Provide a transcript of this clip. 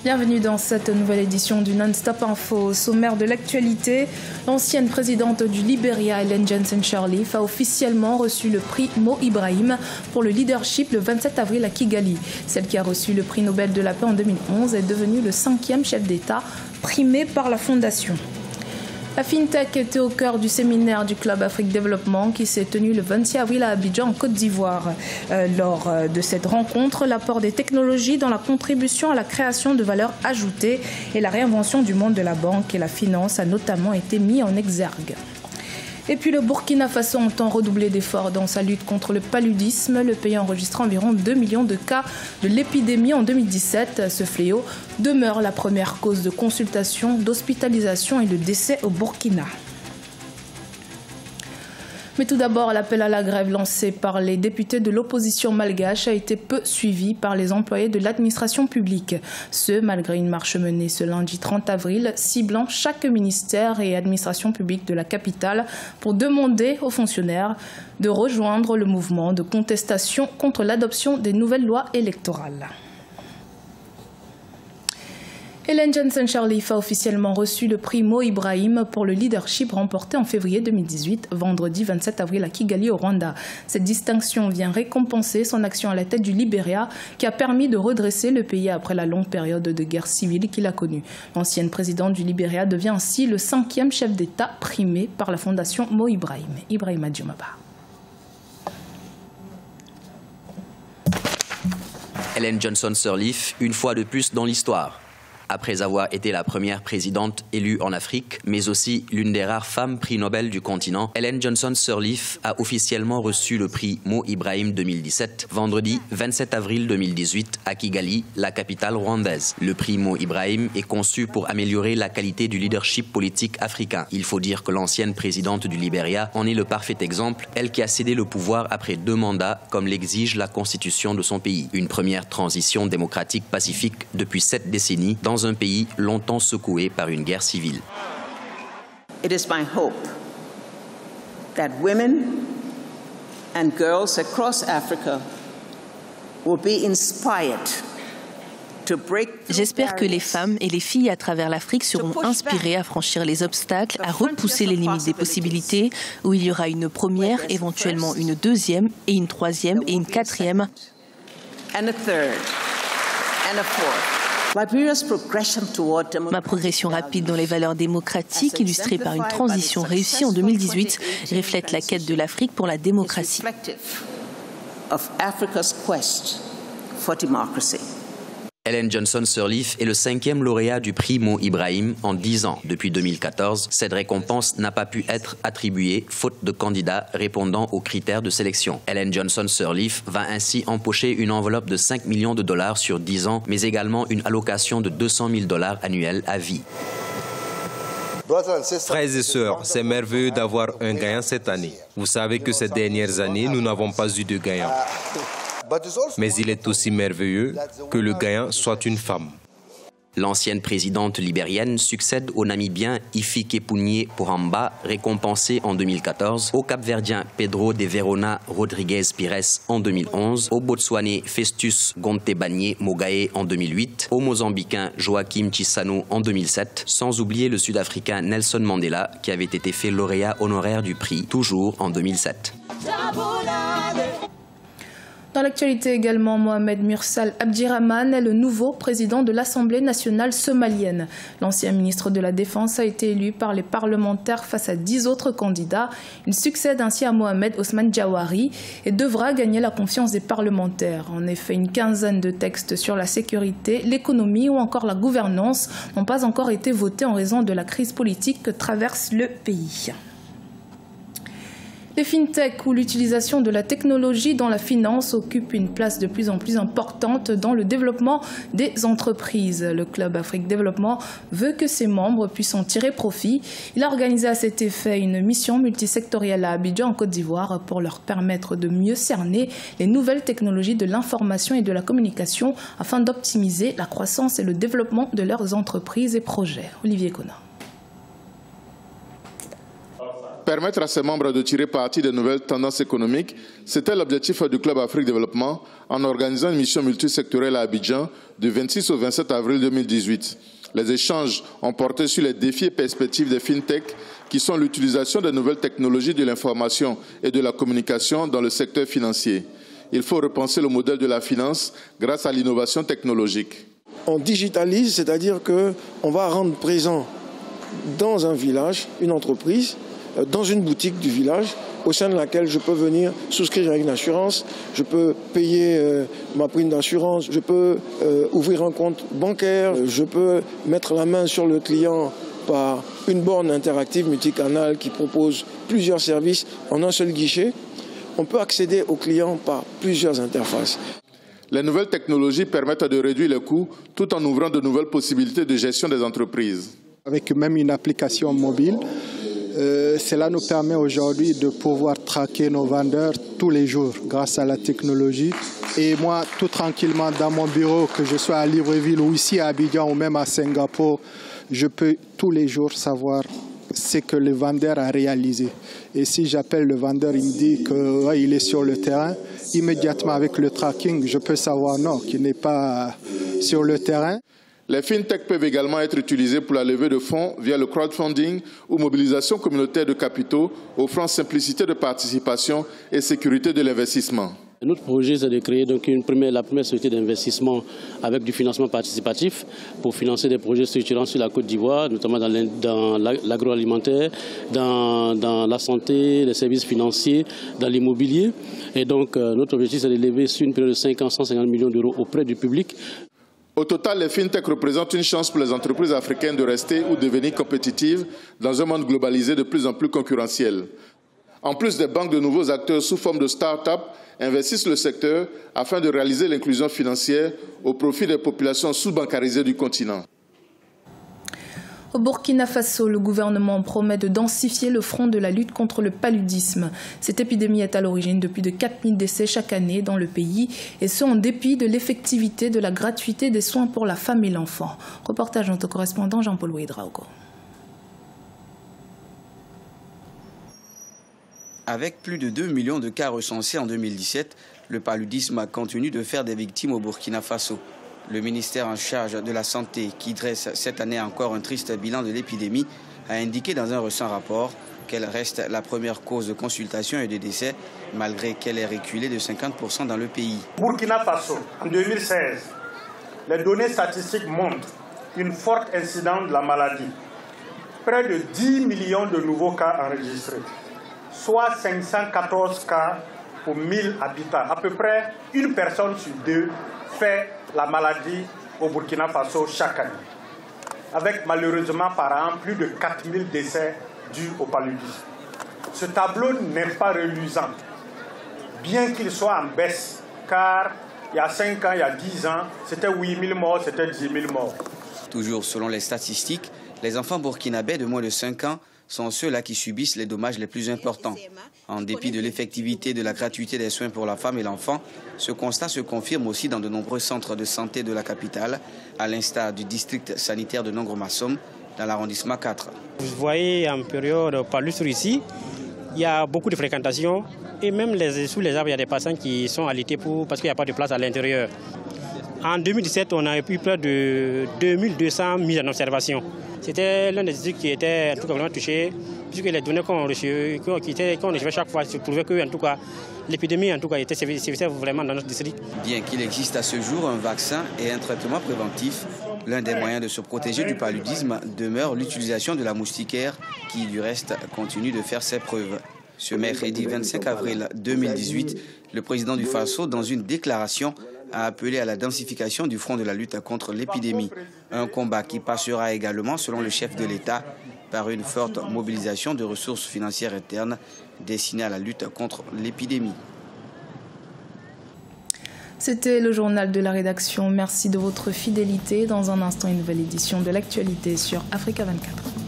Bienvenue dans cette nouvelle édition du Non-Stop Info. Au sommaire de l'actualité, l'ancienne présidente du Libéria, Ellen Johnson Sirleaf, a officiellement reçu le prix Mo Ibrahim pour le leadership le 27 avril à Kigali. Celle qui a reçu le prix Nobel de la paix en 2011 est devenue le 5e chef d'État primé par la Fondation. La FinTech était au cœur du séminaire du Club Afrique Développement qui s'est tenu le 26 avril à Abidjan en Côte d'Ivoire. Lors de cette rencontre, l'apport des technologies dans la contribution à la création de valeur ajoutée et la réinvention du monde de la banque et la finance a notamment été mis en exergue. Et puis le Burkina Faso entend redoubler d'efforts dans sa lutte contre le paludisme. Le pays enregistre environ 2 millions de cas de l'épidémie en 2017. Ce fléau demeure la première cause de consultation, d'hospitalisation et de décès au Burkina. Mais tout d'abord, l'appel à la grève lancé par les députés de l'opposition malgache a été peu suivi par les employés de l'administration publique. Ce, malgré une marche menée ce lundi 30 avril, ciblant chaque ministère et administration publique de la capitale pour demander aux fonctionnaires de rejoindre le mouvement de contestation contre l'adoption des nouvelles lois électorales. Ellen Johnson Sirleaf a officiellement reçu le prix Mo Ibrahim pour le leadership remporté en février 2018, vendredi 27 avril à Kigali au Rwanda. Cette distinction vient récompenser son action à la tête du Libéria qui a permis de redresser le pays après la longue période de guerre civile qu'il a connue. L'ancienne présidente du Libéria devient ainsi le 5e chef d'État primé par la fondation Mo Ibrahim. Ibrahima Djoumaba. Ellen Johnson Sirleaf, une fois de plus dans l'histoire. Après avoir été la première présidente élue en Afrique, mais aussi l'une des rares femmes prix Nobel du continent, Ellen Johnson Sirleaf a officiellement reçu le prix Mo Ibrahim 2017, vendredi 27 avril 2018 à Kigali, la capitale rwandaise. Le prix Mo Ibrahim est conçu pour améliorer la qualité du leadership politique africain. Il faut dire que l'ancienne présidente du Libéria en est le parfait exemple, elle qui a cédé le pouvoir après 2 mandats, comme l'exige la constitution de son pays. Une première transition démocratique pacifique depuis 7 décennies dans un pays longtemps secoué par une guerre civile. It is my hope that women and girls across Africa will be inspired. J'espère que les femmes et les filles à travers l'Afrique seront inspirées à franchir les obstacles, à repousser les limites des possibilités, où il y aura une première, éventuellement une deuxième, et une troisième, et une quatrième. And a third, and a fourth. Ma progression rapide dans les valeurs démocratiques, illustrée par une transition réussie en 2018, reflète la quête de l'Afrique pour la démocratie. Ellen Johnson Sirleaf est le 5e lauréat du prix Mo Ibrahim en 10 ans. Depuis 2014, cette récompense n'a pas pu être attribuée faute de candidats répondant aux critères de sélection. Ellen Johnson Sirleaf va ainsi empocher une enveloppe de 5 millions de dollars sur 10 ans, mais également une allocation de 200 000 $ annuels à vie. Frères et sœurs, c'est merveilleux d'avoir un gagnant cette année. Vous savez que ces dernières années, nous n'avons pas eu de gagnant. Mais il est aussi merveilleux que le gagnant soit une femme. L'ancienne présidente libérienne succède au Namibien Hifikepunye Pohamba, récompensé en 2014, au Cap-Verdien Pedro de Verona Rodrigues Pires en 2011, au Botswanais Festus Gontebanye Mogae en 2008, au Mozambicain Joaquim Chissano en 2007, sans oublier le Sud-Africain Nelson Mandela qui avait été fait lauréat honoraire du prix, toujours en 2007. Dans l'actualité également, Mohamed Mursal Abdirahman est le nouveau président de l'Assemblée nationale somalienne. L'ancien ministre de la Défense a été élu par les parlementaires face à 10 autres candidats. Il succède ainsi à Mohamed Ousmane Jawari et devra gagner la confiance des parlementaires. En effet, une quinzaine de textes sur la sécurité, l'économie ou encore la gouvernance n'ont pas encore été votés en raison de la crise politique que traverse le pays. Les fintech ou l'utilisation de la technologie dans la finance occupent une place de plus en plus importante dans le développement des entreprises. Le Club Afrique Développement veut que ses membres puissent en tirer profit. Il a organisé à cet effet une mission multisectorielle à Abidjan en Côte d'Ivoire pour leur permettre de mieux cerner les nouvelles technologies de l'information et de la communication afin d'optimiser la croissance et le développement de leurs entreprises et projets. Olivier Connard. Permettre à ses membres de tirer parti des nouvelles tendances économiques, c'était l'objectif du Club Afrique Développement en organisant une mission multisectorielle à Abidjan du 26 au 27 avril 2018. Les échanges ont porté sur les défis et perspectives des fintech qui sont l'utilisation des nouvelles technologies de l'information et de la communication dans le secteur financier. Il faut repenser le modèle de la finance grâce à l'innovation technologique. On digitalise, c'est-à-dire qu'on va rendre présent dans un village, une entreprise, dans une boutique du village, au sein de laquelle je peux venir souscrire à une assurance, je peux payer ma prime d'assurance, je peux ouvrir un compte bancaire, je peux mettre la main sur le client par une borne interactive multicanal qui propose plusieurs services en un seul guichet. On peut accéder aux clients par plusieurs interfaces. Les nouvelles technologies permettent de réduire les coûts tout en ouvrant de nouvelles possibilités de gestion des entreprises. Avec même une application mobile, cela nous permet aujourd'hui de pouvoir traquer nos vendeurs tous les jours grâce à la technologie. Et moi, tout tranquillement dans mon bureau, que je sois à Libreville ou ici à Abidjan ou même à Singapour, je peux tous les jours savoir ce que le vendeur a réalisé. Et si j'appelle le vendeur, il me dit qu'il est sur le terrain, immédiatement avec le tracking, je peux savoir non, qu'il n'est pas sur le terrain. Les fintech peuvent également être utilisés pour la levée de fonds via le crowdfunding ou mobilisation communautaire de capitaux, offrant simplicité de participation et sécurité de l'investissement. Notre projet, c'est de créer donc la première société d'investissement avec du financement participatif pour financer des projets structurants sur la Côte d'Ivoire, notamment dans l'agroalimentaire, dans la santé, les services financiers, dans l'immobilier. Et donc, notre objectif, c'est de lever sur une période de 5 ans 150 millions d'euros auprès du public. Au total, les fintech représentent une chance pour les entreprises africaines de rester ou devenir compétitives dans un monde globalisé de plus en plus concurrentiel. En plus, des banques de nouveaux acteurs sous forme de start-up investissent le secteur afin de réaliser l'inclusion financière au profit des populations sous-bancarisées du continent. Au Burkina Faso, le gouvernement promet de densifier le front de la lutte contre le paludisme. Cette épidémie est à l'origine de plus de 4000 décès chaque année dans le pays, et ce en dépit de l'effectivité de la gratuité des soins pour la femme et l'enfant. Reportage de notre correspondant Jean-Paul Ouedraogo. Avec plus de 2 millions de cas recensés en 2017, le paludisme continue de faire des victimes au Burkina Faso. Le ministère en charge de la Santé, qui dresse cette année encore un triste bilan de l'épidémie, a indiqué dans un récent rapport qu'elle reste la première cause de consultation et de décès, malgré qu'elle ait reculé de 50% dans le pays. Burkina Faso, en 2016, les données statistiques montrent une forte incidence de la maladie. Près de 10 millions de nouveaux cas enregistrés, soit 514 cas pour 1000 habitants. À peu près une personne sur deux fait la maladie au Burkina Faso chaque année, avec malheureusement par an plus de 4000 décès dus au paludisme. Ce tableau n'est pas reluisant, bien qu'il soit en baisse, car il y a 5 ans, il y a 10 ans, c'était 8000 morts, c'était 10 000 morts. Toujours selon les statistiques, les enfants burkinabés de moins de 5 ans sont ceux-là qui subissent les dommages les plus importants. En dépit de l'effectivité de la gratuité des soins pour la femme et l'enfant, ce constat se confirme aussi dans de nombreux centres de santé de la capitale, à l'instar du district sanitaire de Nongro-Massom, dans l'arrondissement 4. Vous voyez en période palustre ici, il y a beaucoup de fréquentation et même sous les arbres, il y a des patients qui sont alités parce qu'il n'y a pas de place à l'intérieur. En 2017, on a eu près de 2200 mises en observation. C'était l'un des districts qui était en tout cas vraiment touché, puisque les données qu'on recevait chaque fois se prouvaient que l'épidémie était sévissait vraiment dans notre district. Bien qu'il existe à ce jour un vaccin et un traitement préventif, l'un des moyens de se protéger du paludisme demeure l'utilisation de la moustiquaire qui, du reste, continue de faire ses preuves. Ce mercredi 25 avril 2018, le président du Faso, dans une déclaration, a appelé à la densification du front de la lutte contre l'épidémie. Un combat qui passera également, selon le chef de l'État, par une forte mobilisation de ressources financières internes destinées à la lutte contre l'épidémie. C'était le journal de la rédaction. Merci de votre fidélité. Dans un instant, une nouvelle édition de l'actualité sur Africa 24.